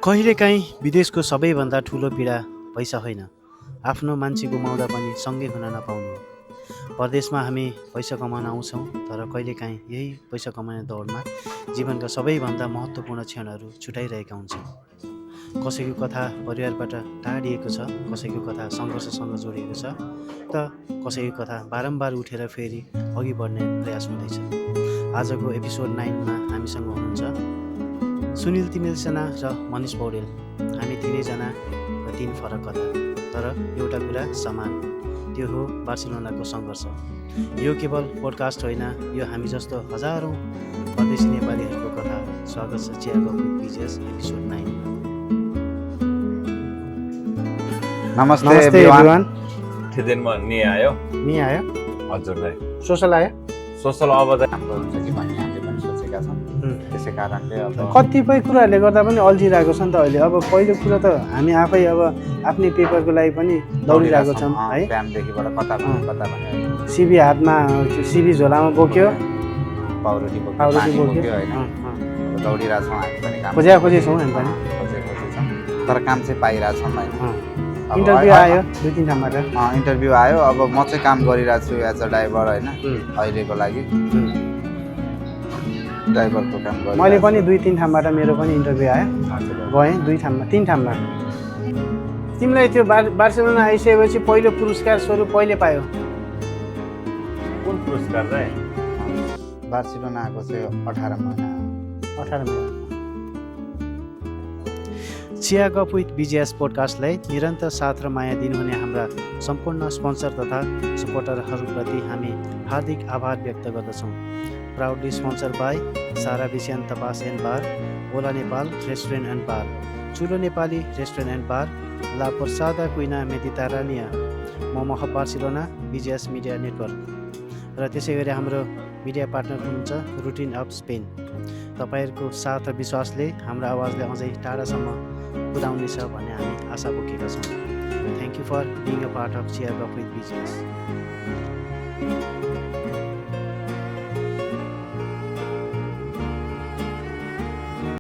कहिलेकाहीँ विदेशको सबैभन्दा ठुलो पीडा पैसा होइन, आफ्नो मान्छे गुमाउँदा पनि सँगै हुन नपाउनु हो। परदेशमा हामी पैसा कमाउन आउँछौँ, तर कहिलेकाहीँ यही पैसा कमाउने दौडमा जीवनका सबैभन्दा महत्त्वपूर्ण क्षणहरू छुटाइरहेका हुन्छौँ। कसैको कथा परिवारबाट टाढिएको छ, कसैको कथा सङ्घर्षसँग जोडिएको छ, त कसैको कथा बारम्बार उठेर फेरि अघि बढ्ने प्रयास हुँदैछ। आजको एपिसोड 9मा हामीसँग हुनुहुन्छ सुनिल तिमिल सेना र मनिष पौडेल। हामी तिनैजनाका तीन फरक कथा, तर एउटा कुरा समान, त्यो हो बार्सिलोनाको सङ्घर्ष। यो केवल पोडकास्ट होइन, यो हामी जस्तो हजारौँ परदेशी नेपालीहरूको कथा हो। स्वागत छ चिया गफ विथ बिजेएस एपिसोड 9। नमस्ते एभ्रिवान। त्यो दिनमा नि आयो हजुरलाई सोसल आयो। सोसल अब त राम्रो हुन्छ कि भन्ने हामीले पनि सोचेका छौँ। त्यसै कारणले अब कतिपय कुराहरूले गर्दा पनि अल्झिरहेको छ नि त अहिले। अब पहिलो कुरा त हामी आफै अब आफ्नै पेपरको लागि पनि दौडिरहेको छौँ है। बिहानदेखिबाट कता भने सिबी हातमा, सिबी झोलामा बोक्यो, पाउरोटी बोक्यो होइन, अब दौडिरहेछौँ हामी पनि काम खोजी छौँ हामी पनि। छौँ, तर काम चाहिँ पाइरहेछौँ होइन। इन्टरभ्यू आयो 2-3 ठाउँबाट। इन्टरभ्यू आयो। अब म चाहिँ काम गरिरहेको छु एज अ ड्राइभर होइन, अहिलेको लागि ड्राइभरको काम गरेँ। मैले पनि 2-3 ठाउँबाट मेरो पनि इन्टरभ्यू आयो, गएँ 3 ठाउँमा। तिमीलाई त्यो बार्सिलोना आइसकेपछि पहिलो पुरस्कार स्वरूप कहिले पायो? कुन पुरस्कार चाहिँ? बार्सिलोना आएको चाहिँ 18 महिना। चिया गफ विथ बिजेएस पोडकास्टलाई निरन्तर साथ र माया दिनुहुने हाम्रा सम्पूर्ण स्पोन्सर तथा सपोर्टरहरूप्रति हामी हार्दिक आभार व्यक्त गर्दछौँ। Proudly sponsor by Sara vision tapas and bar, Ola Nepal restaurant and bar, Chulo Nepali restaurant and bar, La Posada Cuina Mediterrania, momo hub Barcelona, BJS media network र त्यसै गरी हाम्रो मिडिया पार्टनर हुनुहुन्छ रुटिन अफ स्पेन। तपाईँहरूको साथ र विश्वासले हाम्रो आवाजले अझै टाढासम्म पुर्याउनेछ भन्ने हामी आशा बोकेका छौँ। Thank you for being a part of Chiya Gaff with बिजेएस।